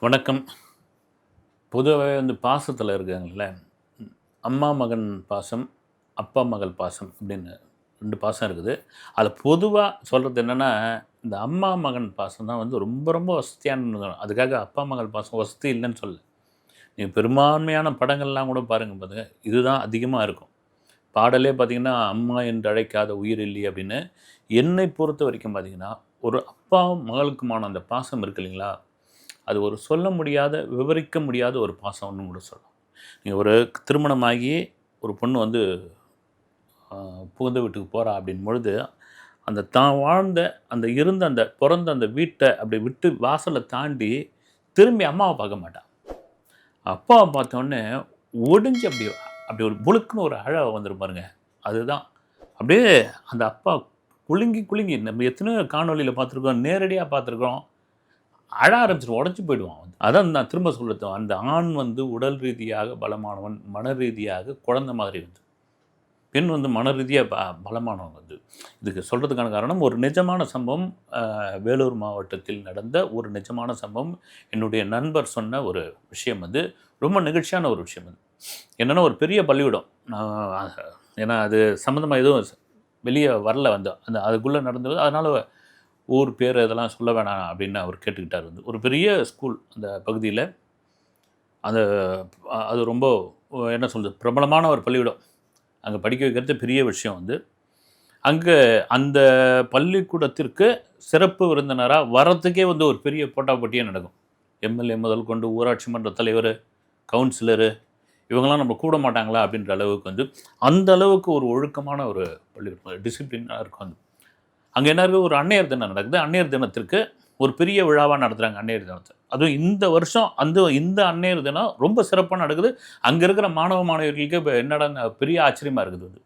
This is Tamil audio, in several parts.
வணக்கம். பொதுவாவே பாசத்தில இருக்காங்கல்ல, அம்மா மகன் பாசம், அப்பா மகள் பாசம் அப்படின்னு 2 பாசம் இருக்குது. அதில பொதுவா சொல்றது என்னன்னா, இந்த அம்மா மகன் பாசம் தான் ரொம்ப ரொம்ப வசதியானது. அதுக்காக அப்பா மகள் பாசம் வசதி இல்லன்னு சொல்லல. நீங்க பெரும்பான்மையான படங்கள்லாம் கூட பாருங்க பாருங்க, இதுதான் அதிகமா இருக்கும். பாடலே பார்த்தீங்கன்னா, "அம்மா என்று அழைக்காத உயிர் இல்லையே" அப்படின்னு. என்னை பொறுத்தவரைக்கும் பார்த்தீங்கன்னா, ஒரு அப்பாவும் மகளுக்குமான அந்த பாசம் இருக்கு இல்லைங்களா? அது ஒரு சொல்ல முடியாத, விவரிக்க முடியாத ஒரு பாசம்னு கூட சொல்லலாம். நீங்க ஒரு திருமணமாகி ஒரு பொண்ணு அ புகுந்த வீட்டுக்கு போறா அப்படின்பொழுது, அந்த தான் வாழ்ந்த, அந்த இருந்த அந்த பொறந்த அந்த வீட்ட அப்படி விட்டு வாசல தாண்டி, திரும்பி அம்மாவ பார்க்க மாட்டா. அப்பாவ பார்த்தோனே ஒடிஞ்சு அப்படி அப்படி ஒரு புழுக்குன்னு ஒரு அழ வந்துரும் பாருங்க. அதுதான். அப்படியே அந்த அப்பா குலுங்கி குலுங்கி நம்ம எத்தனையோ காணொளியில பார்த்துருக்கோம், நேரடியா பார்த்துருக்கோம். அழ ஆரம்பிச்சுருவான். உடைஞ்சு போயிடுவான். அதான் நான் திரும்ப சொல்றது. அந்த ஆண் உடல் ரீதியாக பலமானவன், மன ரீதியாக குழந்தை மாதிரி பெண் மன ரீதியா பலமானவங்க இதுக்கு சொல்றதுக்கான காரணம் ஒரு நிஜமான சம்பவம். வேலூர் மாவட்டத்தில் நடந்த ஒரு நிஜமான சம்பவம். என்னுடைய நண்பர் சொன்ன ஒரு விஷயம் ரொம்ப நெகிழ்ச்சியான ஒரு விஷயம் என்னன்னா, ஒரு பெரிய பள்ளிக்கூடம். நான் ஏன்னா அது சம்மந்தமா எதுவும் வெளிய வரல அந்த அதுக்குள்ள நடந்தது. அதனால ஊர் பேர் இதெல்லாம் சொல்ல வேணாம் அப்படின்னு அவர் கேட்டுக்கிட்டார் ஒரு பெரிய ஸ்கூல் அந்த பகுதியில. அந்த அது ரொம்ப என்ன சொல்றது? பிரபலமான ஒரு பள்ளிக்கூடம். அங்க படிக்க வைக்கிறது பெரிய விஷயம் அங்க அந்த பள்ளிக்கூடத்திற்கு சிறப்பு விருந்தினரா வரத்துக்கே ஒரு பெரிய போட்டாபோட்டியே நடக்கும். எம்எல்ஏ முதல் கொண்டு ஊராட்சி மன்ற தலைவரு, கவுன்சிலரு இவங்கலாம் நம்ம கூட மாட்டாங்களா? அப்படின்ற அளவுக்கு அந்த அளவுக்கு ஒரு ஒழுக்கமான ஒரு பள்ளிக்கூடம். டிசிப்ளினா இருக்கும் அங்க என்ன இருக்கு, ஒரு அன்னையர் தினம் நடக்குது. அன்னையர் தினத்திற்கு ஒரு பெரிய விழாவா நடத்துறாங்க அன்னையர் தினத்த. அதுவும் இந்த வருஷம் இந்த அன்னையர் தினம் ரொம்ப சிறப்பா நடக்குது. அங்க இருக்கிற மாணவ, மாணவியர்களுக்கே இப்ப என்னடான்னு பெரிய ஆச்சரியமா இருக்குது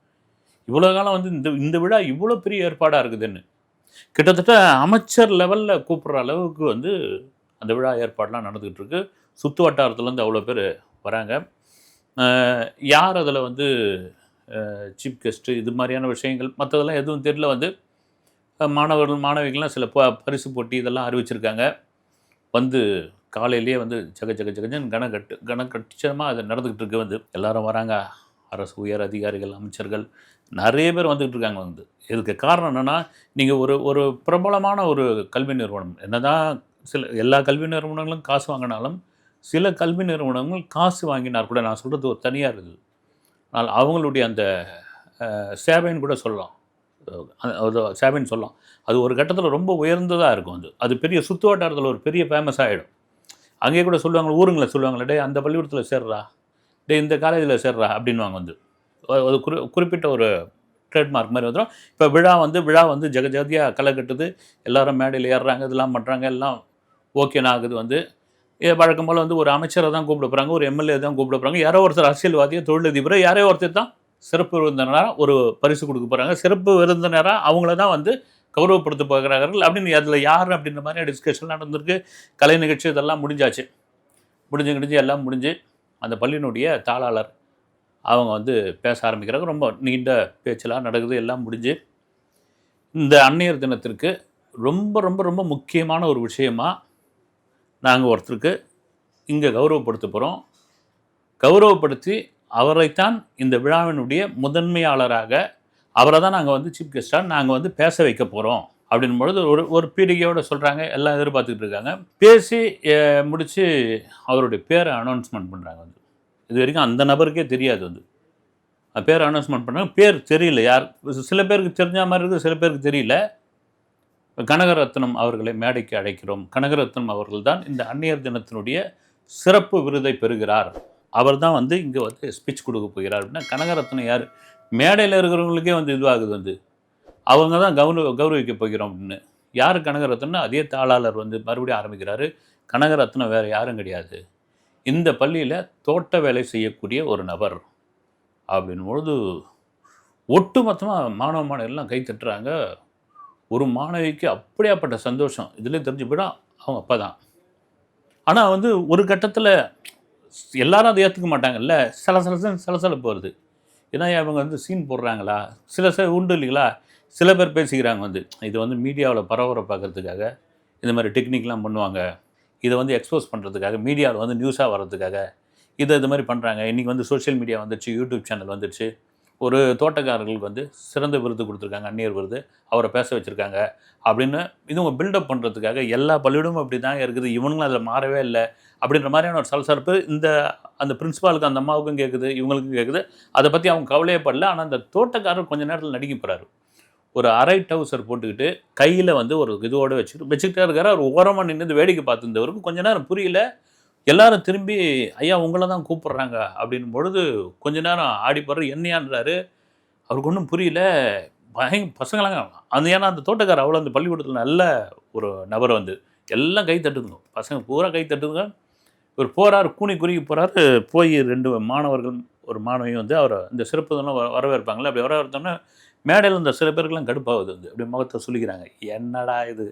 இவ்வளோ காலம் இந்த இந்த விழா இவ்வளோ பெரிய ஏற்பாடா இருக்குதுன்னு. கிட்டத்தட்ட அமைச்சர் லெவல்ல கூப்பிடுற அளவுக்கு அந்த விழா ஏற்பாடுலாம் நடந்துகிட்டு இருக்கு. சுத்து வட்டாரத்துலேருந்து அவ்வளோ பேர் வராங்க. அ யார் அதில சீஃப் கெஸ்ட் இது மாதிரியான விஷயங்கள் மத்ததெல்லாம் எதுவும் தெரியல மாணவர்கள், மாணவிகள்லாம் சில பரிசு போட்டி இதெல்லாம் அறிவிச்சிருக்காங்க. வந்து காலையிலேயே ஜக ஜக ஜகஜன்னு கனகச்சிதமா அது நடந்துகிட்டு இருக்கு எல்லாரும் வராங்க. அரசு உயர் அதிகாரிகள், அமைச்சர்கள் நெறைய பேர் வந்துகிட்டு இருக்காங்க இதுக்கு காரணம் என்னன்னா, நீங்க ஒரு ஒரு பிரபலமான ஒரு கல்வி நிறுவனம் என்னதான் எல்லா கல்வி நிறுவனங்களும் காசு வாங்கினாலும், சில கல்வி நிறுவனங்கள் காசு வாங்கினார் கூட நான் சொல்றது ஒரு தனியார் இது. ஆனால் அவங்களுடைய அந்த சேவைன்னு கூட சொல்லலாம். அது சேவைன்னு சொல்லலாம். அது ஒரு கட்டத்தில ரொம்ப உயர்ந்ததா இருக்கும் அது பெரிய சுத்து வட்டாரத்தில ஒரு பெரிய ஃபேமஸ் ஆயிடும். அங்கேயே கூட சொல்லுவாங்க, ஊருங்கள்ல சொல்லுவாங்கல்ல, "டேய் அந்த பள்ளிக்கூடத்தில சேர்றா, டேய் இந்த காலேஜில சேர்றா" அப்படின்னுவாங்க அது குறிப்பிட்ட ஒரு ட்ரேட்மார்க் மாரி வந்துரும். இப்ப விழா ஜகஜோதியா களை கட்டுது. எல்லாரும் மேடையில ஏறுறாங்க, இதெல்லாம் பண்றாங்க. எல்லாம் ஓகேன்னு ஆகுது வழக்கம் போல ஒரு அமைச்சர தான் கூப்பிட போறாங்க, ஒரு எம்எல்ஏ தான் கூப்பிட போறாங்க. யாரோ ஒருத்தர் அரசியல்வாதியோ, தொழிலதிபரோ யாரோ ஒருத்தர் தான் சிறப்பு விருந்தினரா ஒரு பரிசு குடுக்க போறாங்க. சிறப்பு விருந்தினரா அவங்கள தான் கௌரவப்படுத்த போகிறார்கள் அப்படின்னு அதில யார் அப்படின்ற மாரி டிஸ்கஷன் நடந்திருக்கு. கலை நிகழ்ச்சி இதெல்லாம் முடிஞ்சாச்சு. முடிஞ்சு எல்லாம் முடிஞ்சு அந்த பள்ளியினுடைய தாளாளர் அவங்க பேச ஆரம்பிக்கிறாங்க. ரொம்ப நீண்ட பேச்செல்லாம் நடக்குது. எல்லாம் முடிஞ்சு இந்த அன்னையர் தினத்திற்கு ரொம்ப ரொம்ப ரொம்ப முக்கியமான ஒரு விஷயமா நாங்க ஒருத்தருக்கு இங்க கௌரவப்படுத்த போறோம். கௌரவப்படுத்தி அவரைத்தான் இந்த விழாவினுடைய முதன்மையாளராக அவர தான் நாங்க சீஃப் கெஸ்ட்டா நாங்க பேச வைக்க போறோம். அப்படின்பொழுது ஒரு ஒரு பீடிகையோட சொல்றாங்க. எல்லாம் எதிர்பார்த்துட்டு இருக்காங்க. பேசி முடிச்சு அவருடைய பேர அனௌன்ஸ்மென்ட் பண்றாங்க இதுவரைக்கும் அந்த நபருக்கே தெரியாது பேர் அனௌன்ஸ்மென்ட் பண்ணாங்க. பேர் தெரியல யார் சில பேருக்கு தெரிஞ்ச மாரி இருக்கு, சில பேருக்கு தெரியல. கனகரத்னம் அவர்களை மேடைக்கு அழைக்கிறோம். கனகரத்னம் அவர்கள் தான் இந்த அன்னையர் தினத்தினுடைய சிறப்பு விருதை பெறுகிறார். அவர் தான் இங்க ஸ்பீச் குடுக்க போகிறார் அப்படின்னா, கனகரத்னம் யாரு? மேடையில இருக்கிறவங்களுக்கே இதுவாகுது அவங்க தான் கௌரவிக்க போகிறோம் அப்படின்னு. யாரு கனகரத்னம்னா, அதே தாளாளர் மறுபடியும் ஆரம்பிக்கிறாரு. கனகரத்னம் வேற யாரும் கிடையாது. இந்த பள்ளியில தோட்ட வேலை செய்யக்கூடிய ஒரு நபர். அப்படின்பொழுது ஒட்டுமொத்தமா மாணவ, மாணவிகள்லாம் கை தட்டுறாங்க. ஒரு மாணவிக்கு அப்படியாப்பட்ட சந்தோஷம். இதிலே தெரிஞ்சு போயிடும் அவங்க அப்பா தான். ஆனா ஒரு கட்டத்தில எல்லாரும் அத ஏத்துக்க மாட்டாங்கல்ல. சலசலப்பு வருது. ஏன்னா இவங்க சீன் போடுறாங்களா? சில உண்டு இல்லைங்களா? சில பேர் பேசிக்கிறாங்க இது மீடியாவுல பரபரப்பாக்குறதுக்காக இந்த மாரி டெக்னிக்லாம் பண்ணுவாங்க. இதை வந்து எக்ஸ்போஸ் பண்ணுறதுக்காக, மீடியாவில் வந்து நியூஸாக வர்றதுக்காக இது மாதிரி பண்ணுறாங்க. இன்றைக்கி வந்து சோஷியல் மீடியா வந்துடுச்சு, யூடியூப் சேனல் வந்துடுச்சு. ஒரு தோட்டக்காரர்களுக்கு வந்து சிறந்த விருது கொடுத்துருக்காங்க, அந்நியர் விருது. அவரை பேச வச்சுருக்காங்க அப்படின்னு இவங்க பில்டப் பண்ணுறதுக்காக எல்லா பள்ளியிடமும் அப்படி தான் இருக்குது, இவனுங்களும் அதில் மாறவே இல்லை அப்படின்ற மாதிரியான ஒரு சலசலப்பு அந்த பிரின்சிபாலுக்கு, அந்த அம்மாவுக்கும் கேட்குது, இவங்களுக்கும் கேட்குது. அதை பற்றி அவங்க கவலையே படல. ஆனால் அந்த தோட்டக்காரர் கொஞ்ச நேரத்தில் நடிக்க போகிறாரு. ஒரு அரை டவுசர் போட்டுக்கிட்டு கையில் வந்து ஒரு இதோடு வச்சுக்கிட்டே இருக்காரு. அவர் ஓரமாக நின்று வேடிக்கை பார்த்துருந்தவருக்கு கொஞ்ச நேரம் புரியல. எல்லாரும் திரும்பி ஐயா உங்களை தான் கூப்பிட்றாங்க அப்படின்னும் பொழுது கொஞ்ச நேரம் ஆடி போடுற என்னையான்றாரு. அவருக்கு ஒன்றும் புரியல. பசங்களாங்க ஏன்னா அந்த தோட்டக்காரர் அவ்வளோ அந்த பள்ளிக்கூடத்தில் நல்ல ஒரு நபர் வந்து எல்லாம் கை தட்டுதுங்க, பசங்க பூரா கை தட்டுதுங்க. இவர் போகிறார், கூனி குறுகி போகிறாரு. போய் 2 மாணவர்கள் ஒரு மாணவியும் வந்து அவரை இந்த சிறப்பு இதெல்லாம் வரவேற்பாங்களே, அப்படி வரவேற்றோன்னே மேடையில் இந்த சில பேருக்கெல்லாம் கடுப்பாகுது வந்து அப்படி முகத்தை சொல்லிக்கிறாங்க. என்னடா இது,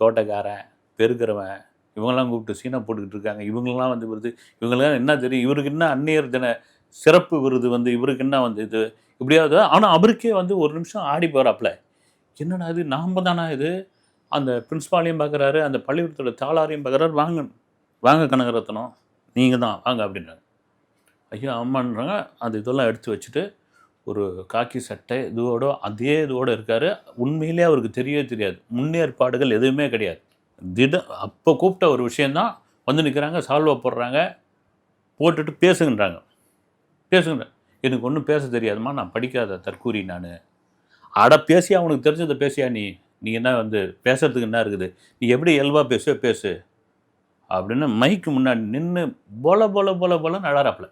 தோட்டக்காரன் பெருக்கிறவன் இவங்கெல்லாம் கூப்பிட்டு சீனா போட்டுக்கிட்டு இருக்காங்க, இவங்கெல்லாம் வந்து விருது, இவங்கெல்லாம் என்ன தெரியும், இவருக்கு என்ன அந்நியர் தின சிறப்பு விருது வந்து இவருக்கு என்ன வந்து இது இப்படியாவது. ஆனால் அவருக்கே வந்து ஒரு நிமிஷம் ஆடி போகிறாப்புல. என்னடா இது, நாம் தானா இது? அந்த பிரின்ஸ்பாலையும் பார்க்குறாரு, அந்த பள்ளிக்கூடத்தோட தாளாரையும் பார்க்குறாரு. வாங்க வாங்க கனகரத்னம், நீங்கள் தான் வாங்க அப்படின்றாங்க. ஐயா அம்மான்றாங்க. அந்த இதெல்லாம் எடுத்து வச்சுட்டு ஒரு காக்கி சட்டை அதே இதோடு இருக்கார். உண்மையிலே அவருக்கு தெரியவே தெரியாது, முன்னேற்பாடுகள் எதுவுமே கிடையாது. அப்போ கூப்பிட்ட ஒரு விஷயந்தான் வந்து நிற்கிறாங்க, சால்வா போடுறாங்க, போட்டுட்டு பேசுங்கன்றாங்க. எனக்கு ஒன்றும் பேச தெரியாதுமா, நான் படிக்காத தற்கூரி நான். அட பேசியா, அவனுக்கு தெரிஞ்சதை பேசியா, நீ என்ன வந்து பேசுறதுக்கு என்ன இருக்குது, நீ எப்படி இயல்பாக பேசு அப்படின்னு மைக்கு முன்னாடி நின்று பொல பொல பொல பொலன்னு அழறாப்புல.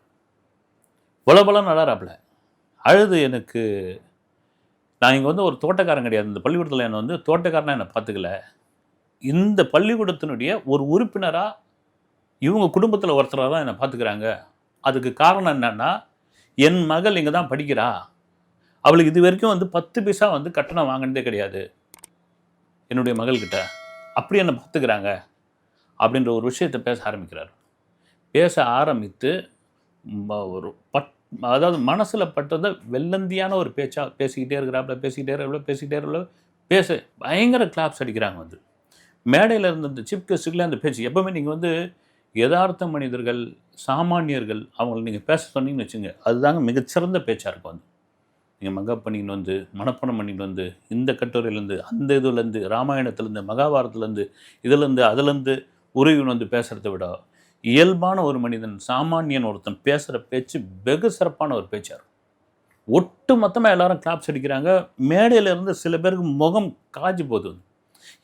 அழுது எனக்கு, நான் இங்கே வந்து ஒரு தோட்டக்காரன் கிடையாது, இந்த பள்ளிக்கூடத்தில் என்னை வந்து தோட்டக்காரனாக என்னை பார்த்துக்கல, இந்த பள்ளிக்கூடத்தினுடைய ஒரு உறுப்பினராக இவங்க குடும்பத்தில் ஒருத்தராக தான் என்னை பார்த்துக்கிறாங்க. அதுக்கு காரணம் என்னன்னா, என் மகள் இங்கே தான் படிக்கிறா, அவளுக்கு இது வரைக்கும் வந்து 10 பைசா வந்து கட்டணம் வாங்கினதே கிடையாது என்னுடைய மகள்கிட்ட, அப்படி என்னை பார்த்துக்கிறாங்க அப்படின்ற ஒரு விஷயத்தை பேச ஆரம்பித்து ஒரு அதாவது மனசில் பட்டதை வெள்ளந்தியான ஒரு பேச்சாக பேசிக்கிட்டே இருக்கிறாப்புல பயங்கர கிளாப்ஸ் அடிக்கிறாங்க. வந்து மேடையில் இருந்த இந்த சீஃப் கெஸ்ட்டுக்குள்ளே அந்த பேச்சு எப்போவுமே நீங்கள் வந்து யதார்த்த மனிதர்கள், சாமானியர்கள் அவங்களை நீங்கள் பேச சொன்னீங்கன்னு வச்சுங்க, அதுதாங்க மிகச்சிறந்த பேச்சாக இருக்கும். வந்து நீங்கள் மகப் பண்ணின்னு வந்து மனப்பணம் பண்ணின்னு வந்து இந்த கட்டுரையிலேருந்து அந்த இதுலேருந்து ராமாயணத்துலேருந்து மகாபாரத்துலேருந்து இதுலேருந்து அதுலேருந்து உருவின் வந்து பேசுகிறத விட இயல்பான ஒரு மனிதன், சாமானியன் ஒருத்தன் பேசுகிற பேச்சு வெகு சிறப்பான ஒரு பேச்சார். ஒட்டு மொத்தமாக எல்லாரும் கிளாப்ஸ் அடிக்கிறாங்க. மேடையில் இருந்து சில பேருக்கு முகம் காஞ்சி போகுது.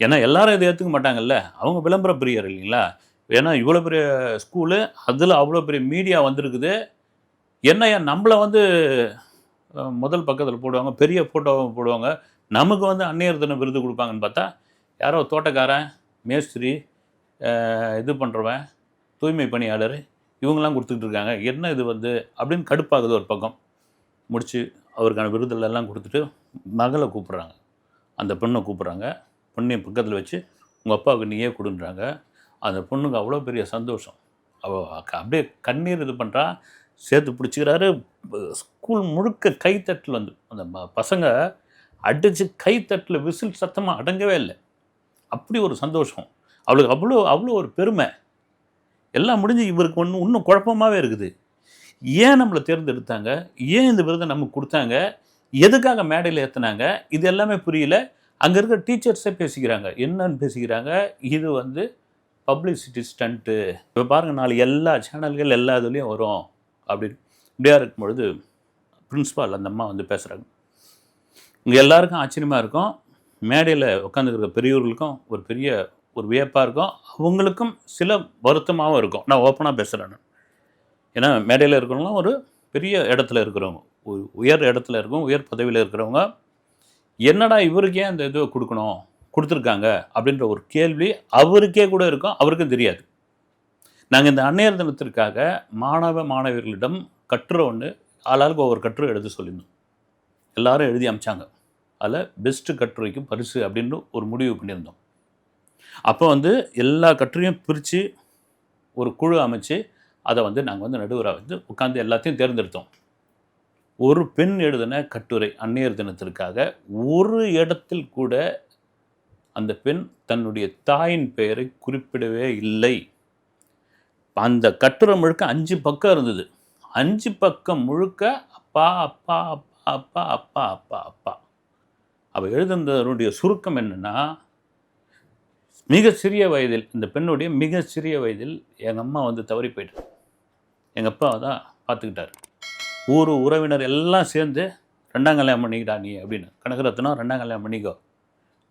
ஏன்னா எல்லாரும் இதை ஏற்றுக்க மாட்டாங்கல்ல, அவங்க விளம்பர பிரியர் இல்லைங்களா. ஏன்னா இவ்வளோ பெரிய ஸ்கூலு, அதில் அவ்வளோ பெரிய மீடியா வந்திருக்குது, என்னையா நம்மளை வந்து முதல் பக்கத்தில் போடுவாங்க, பெரிய ஃபோட்டோவை போடுவாங்க, நமக்கு வந்து அந்நியர் தின விருது கொடுப்பாங்கன்னு பார்த்தா யாரோ தோட்டக்காரன், மேஸ்திரி, இது பண்ணுறவன், தூய்மை பணியாளர், இவங்கெல்லாம் கொடுத்துக்கிட்டு இருக்காங்க, என்ன இது வந்து அப்படின்னு கடுப்பாகுது. ஒரு பக்கம் முடித்து அவருக்கான விருதுகளெல்லாம் கொடுத்துட்டு மகளை கூப்பிட்றாங்க, அந்த பொண்ணை கூப்பிட்றாங்க. பொண்ணை பக்கத்தில் வச்சு உங்கள் அப்பாவுக்கு நீயே கொடுன்றாங்க. அந்த பொண்ணுக்கு அவ்வளோ பெரிய சந்தோஷம். அவள் அப்படியே கண்ணீர் இது பண்ணுறா, சேர்த்து பிடிச்சிக்கிறாரு. ஸ்கூல் முழுக்க கைத்தட்டில் வந்து அந்த பசங்க அடித்து கைத்தட்டில் விசில் சத்தமாக அடங்கவே இல்லை. அப்படி ஒரு சந்தோஷம் அவளுக்கு, அவ்வளோ ஒரு பெருமை. எல்லாம் முடிஞ்சு இவருக்கு இன்னும் குழப்பமாகவே இருக்குது. ஏன் நம்மளை தேர்ந்தெடுத்தாங்க, ஏன் இந்த விருதை நமக்கு கொடுத்தாங்க, எதுக்காக மேடையில் ஏற்றுனாங்க, இது எல்லாமே புரியல. அங்கே இருக்கிற டீச்சர்ஸே பேசிக்கிறாங்க. என்னன்னு பேசிக்கிறாங்க, இது வந்து பப்ளிசிட்டி ஸ்டண்ட்டு, இப்போ பாருங்கள் நாளைக்கு எல்லா சேனல்கள் எல்லா இதுலேயும் வரும் அப்படின்னு. இப்படியா இருக்கும்பொழுது பிரின்ஸ்பால் அந்த அம்மா வந்து பேசுகிறாங்க. இங்கே எல்லாருக்கும் ஆச்சரியமாக இருக்கும், மேடையில் உட்காந்துருக்கிற பெரியவர்களுக்கும் ஒரு பெரிய ஒரு வியப்பாக இருக்கும், அவங்களுக்கும் சில வருத்தமாகவும் இருக்கும். நான் ஓப்பனாக பேசுகிறேன். ஏன்னா மேடையில் இருக்கிறவங்களாம் ஒரு பெரிய இடத்துல இருக்கிறவங்க, ஒரு உயர் இடத்துல இருக்கவங்க, உயர் பதவியில் இருக்கிறவங்க, என்னடா இவருக்கே அந்த இது கொடுத்துருக்காங்க அப்படின்ற ஒரு கேள்வி அவருக்கே கூட இருக்கும், அவருக்கும் தெரியாது. நாங்கள் இந்த அன்னையர் தினத்திற்காக மாணவர்களிடம் கட்டுரை ஒன்று ஆளாளுக்கு ஒவ்வொரு கட்டுரை எழுத சொல்லியிருந்தோம். எல்லாரும் எழுதி அமிச்சாங்க. அதில் பெஸ்ட்டு கட்டுரைக்கு பரிசு அப்படின்னு ஒரு முடிவு பண்ணியிருந்தோம். அப்போ வந்து எல்லா கட்டுரையும் பிரித்து ஒரு குழு அமைச்சு அதை வந்து நாங்கள் வந்து நடுவராக வந்து உட்காந்து எல்லாத்தையும் தேர்ந்தெடுத்தோம். ஒரு பெண் எழுதின கட்டுரை அன்னையர் தினத்திற்காக ஒரு இடத்தில் கூட அந்த பெண் தன்னுடைய தாயின் பெயரை குறிப்பிடவே இல்லை. அந்த கட்டுரை முழுக்க 5 பக்கம் இருந்தது. 5 பக்கம் முழுக்க அப்பா, அப்பா, அப்பா, அப்பா, அப்பா, அப்பா, அப்பா. அவ எழுதுனதனுடைய சுருக்கம் என்னன்னா, மிக சிறிய வயதில், இந்த பெண்ணுடைய மிக சிறிய வயதில் எங்க அம்மா வந்து தவறி போயிட்டாங்க. எங்க அப்பா தான் பார்த்துக்கிட்டாரு. உறவினர் எல்லாம் சேர்ந்து 2ஆம் கல்யாணம் பண்ணிக்கிட்டா நீ அப்படின்னு. கனகரத்னம் 2ஆம் கல்யாணம் பண்ணிக்கோ.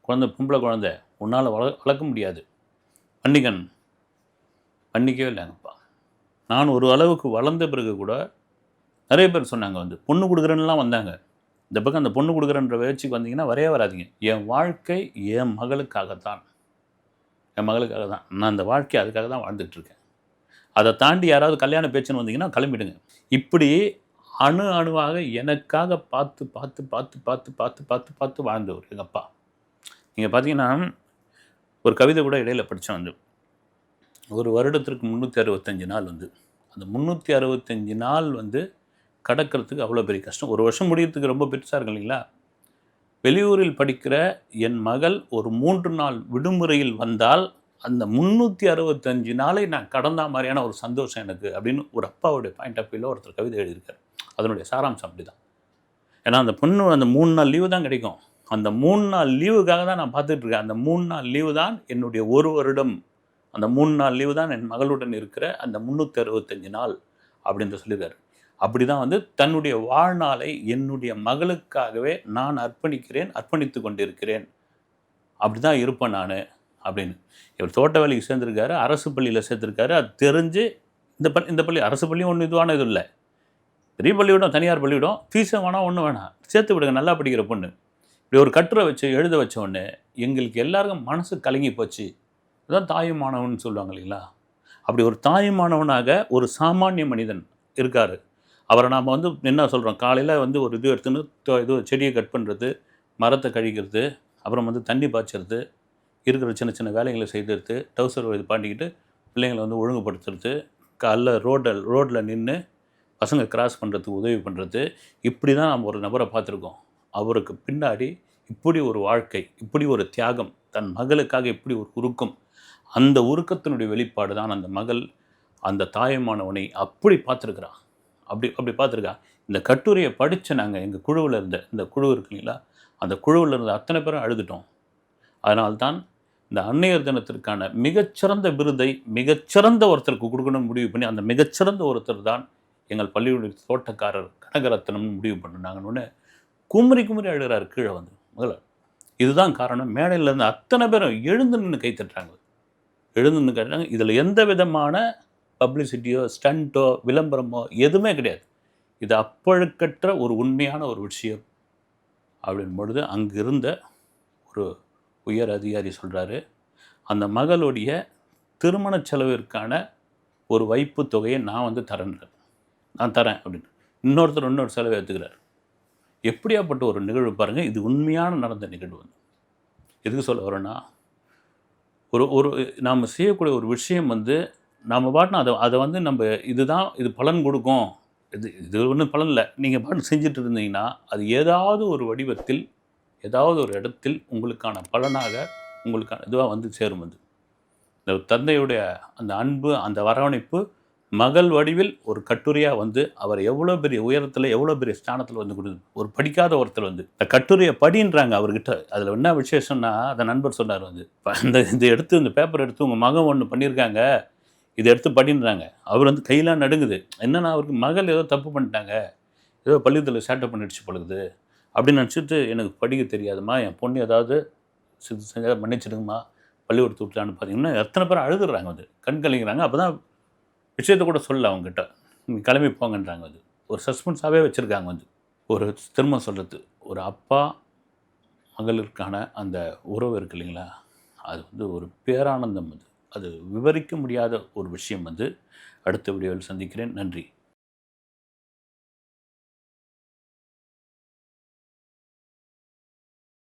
குழந்தை பொம்பளை குழந்தை. உன்னால் வளர்க்க முடியாது. மன்னிக்கவே இல்லை எங்கள் அப்பா. நான் ஒரு அளவுக்கு வளர்ந்த பிறகு கூட நிறைய பேர் சொன்னாங்க வந்து பொண்ணு கொடுக்குறேன்னுலாம் வந்தாங்க. இந்த பக்கம் அந்த பொண்ணு கொடுக்குறன்ற பேச்சுக்கு வந்தீங்கன்னா வரவே வராதிங்க. என் வாழ்க்கை என் மகளுக்காகத்தான். என் மகளுக்காக தான். நான் அந்த வாழ்க்கை அதுக்காக தான் வாழ்ந்துட்டுருக்கேன். அதை தாண்டி யாராவது கல்யாண பேச்சுன்னு வந்தீங்கன்னா கிளம்பிடுங்க. இப்படி அணுவாக எனக்காக பார்த்து பார்த்து பார்த்து பார்த்து பார்த்து பார்த்து பார்த்து வாழ்ந்தவர் எங்கள் அப்பா. நீங்கள் பார்த்தீங்கன்னா ஒரு கவிதை கூட இடையில் படித்தேன் வந்து, ஒரு வருடத்திற்கு 365 நாள் வந்து, அந்த 365 நாள் வந்து கடக்கிறதுக்கு அவ்வளோ பெரிய கஷ்டம். ஒரு வருஷம் முடியறதுக்கு ரொம்ப பெருசாக இருக்கு இல்லைங்களா? வெளியூரில் படிக்கிற என் மகள் ஒரு 3 நாள் விடுமுறையில் வந்தால் அந்த 365 நாளை நான் கடந்த மாதிரியான ஒரு சந்தோஷம் எனக்கு அப்படின்னு ஒரு அப்பாவுடைய பாயிண்ட் ஆஃப் வியூவில் ஒருத்தர் கவிதை எழுதியிருக்காரு. அதனுடைய சாராம்சம் அப்படி தான். ஏன்னா அந்த பொண்ணு அந்த 3 நாள் லீவு தான் கிடைக்கும். அந்த 3 நாள் லீவுக்காக தான் நான் பார்த்துட்ருக்கேன். அந்த 3 நாள் லீவு தான் என்னுடைய ஒரு வருடம். அந்த 3 நாள் லீவு தான் என் மகளுடன் இருக்கிற அந்த 365 நாள் அப்படின்னு சொல்லியிருக்காரு. அப்படி தான் வந்து தன்னுடைய வாழ்நாளை என்னுடைய மகளுக்காகவே நான் அர்ப்பணித்து கொண்டிருக்கிறேன். அப்படி தான் இருப்பேன் நான் அப்படின்னு. இவர் தோட்ட வேலைக்கு சேர்ந்துருக்காரு, அரசு பள்ளியில் சேர்த்துருக்காரு. அது தெரிஞ்சு இந்த பள்ளி அரசு பள்ளியும் ஒன்றும் இதுவான இது இல்லை. பெரிய பள்ளிக்கூடம், தனியார் பள்ளிக்கூடம், ஃபீஸும் வேணாம், ஒன்றும் வேணாம், சேர்த்து விடுங்க, நல்லா படிக்கிற பொண்ணு. இப்படி ஒரு கட்டுரை வச்சு எழுத வச்ச உடனே எங்களுக்கு எல்லாருக்கும் மனசு கலங்கி போச்சு. இதுதான் தாயுமானவன் சொல்லுவாங்க இல்லைங்களா? அப்படி ஒரு தாயுமானவனாக ஒரு சாமானிய மனிதன் இருக்கார். அவரை நாம் வந்து என்ன சொல்கிறோம், காலையில் வந்து ஒரு இது எடுத்துன்னு செடியை கட் பண்ணுறது, மரத்தை கழிக்கிறது, அப்புறம் வந்து தண்ணி பாய்ச்சறது, இருக்கிற சின்ன சின்ன வேலைகளை செய்துறது, டவுசர் இது பாண்டிக்கிட்டு பிள்ளைங்களை வந்து ஒழுங்குபடுத்துறது, காலைல ரோட்டில் நின்று பசங்க கிராஸ் பண்ணுறதுக்கு உதவி பண்ணுறது, இப்படி தான் நம்ம ஒரு நபரை பார்த்துருக்கோம். அவருக்கு பின்னாடி இப்படி ஒரு வாழ்க்கை, இப்படி ஒரு தியாகம், தன் மகளுக்காக இப்படி ஒரு உருக்கம், அந்த உருக்கத்தினுடைய வெளிப்பாடு தான் அந்த மகள் அந்த தாயமானவனை அப்படி பார்த்துருக்குறான். அப்படி பார்த்துருக்கா. இந்த கட்டுரையை படித்த நாங்கள் எங்கள் குழுவில் இருந்த இந்த குழு இருக்குங்களா, அந்த குழுவில் இருந்த அத்தனை பேரும் அழுதுட்டோம். அதனால்தான் இந்த அன்னையர் தினத்திற்கான மிகச்சிறந்த விருதை மிகச்சிறந்த ஒருத்தருக்கு கொடுக்கணும்னு முடிவு பண்ணி, அந்த மிகச்சிறந்த ஒருத்தர் தான் எங்கள் பள்ளியுடைய தோட்டக்காரர் கனகரத்னம்னு முடிவு பண்ணினாங்கன்னு குமரி அழுகிறார் கீழே வந்து. முதல்ல இதுதான் காரணம். மேடையில் இருந்து அத்தனை பேரும் எழுந்து நின்று கைத்தட்டுறாங்க. எழுந்து நின்று கேட்டாங்க. இதில் எந்த விதமான பப்ளிசிட்டியோ ஸ்டண்ட்டோ விளம்பரமோ எதுவுமே கிடையாது. இது அப்பழுக்கற்ற ஒரு உண்மையான ஒரு விஷயம் அப்படின் பொழுது அங்கு இருந்த ஒரு உயர் அதிகாரி சொல்கிறாரு, அந்த மகளுடைய திருமண செலவிற்கான ஒரு வைப்பு தொகையை நான் வந்து நான் தரேன் அப்படின்னு. இன்னொரு செலவை ஏற்றுக்கிறார். எப்படியாப்பட்ட ஒரு நிகழ்வு பாருங்கள். இது உண்மையான நடந்த நிகழ்வு. வந்து எதுக்கு சொல்ல வரோன்னா, ஒரு நாம் செய்யக்கூடிய ஒரு விஷயம் வந்து நாம் பாட்டுனா அதை வந்து நம்ம இது பலன் கொடுக்கும், இது ஒன்றும் பலன் இல்லை, நீங்கள் பாட்டு செஞ்சுட்டு இருந்தீங்கன்னா அது ஏதாவது ஒரு வடிவத்தில் ஏதாவது ஒரு இடத்தில் உங்களுக்கான பலனாக உங்களுக்கான இதுவாக வந்து சேரும். வந்து இந்த தந்தையுடைய அந்த அன்பு, அந்த அரவணைப்பு மகள் வடிவில் ஒரு கட்டுரையாக வந்து அவர் எவ்வளோ பெரிய உயரத்தில் எவ்வளோ பெரிய ஸ்தானத்தில் வந்து கொடுக்குது. ஒரு படிக்காத ஒருத்தர் வந்து இந்த கட்டுரையை படின்றாங்க அவர்கிட்ட. அதில் என்ன விசேஷம்னா, அந்த நண்பர் சொன்னார் வந்து, இந்த பேப்பர் எடுத்து உங்கள் மகன் ஒன்று பண்ணியிருக்காங்க, இதை எடுத்து படின்றாங்க. அவர் வந்து கையெல்லாம் நடுங்குது. என்னன்னா, அவருக்கு மகள் ஏதோ தப்பு பண்ணிட்டாங்க, ஏதோ பள்ளிக்கூடத்தில் சேட்டை பண்ணிடுச்சு பழகுது அப்படின்னு நினச்சிட்டு, எனக்கு படிக்க தெரியாதுமா, என் பொண்ணு ஏதாவது செஞ்சால் மன்னிச்சிடுங்கம்மா, பள்ளிக்கூடத்து விட்டுலான்னு பார்த்தீங்கன்னா எத்தனை பேர் அழுதுறாங்க, வந்து கண் கலங்கிறாங்க. அப்போ தான் விஷயத்தை கூட சொல்லல அவங்ககிட்ட, கிளம்பி போங்கன்றாங்க. அது ஒரு சஸ்பென்ஸாகவே வச்சுருக்காங்க. வந்து ஒரு திரும்ப சொல்கிறது, ஒரு அப்பா மகளிருக்கான அந்த உறவு இருக்குது இல்லைங்களா, அது வந்து ஒரு பேரானந்தம். அது விவரிக்க முடியாத ஒரு விஷயம். வந்து அடுத்த வீடியோவில் சந்திக்கிறேன். நன்றி.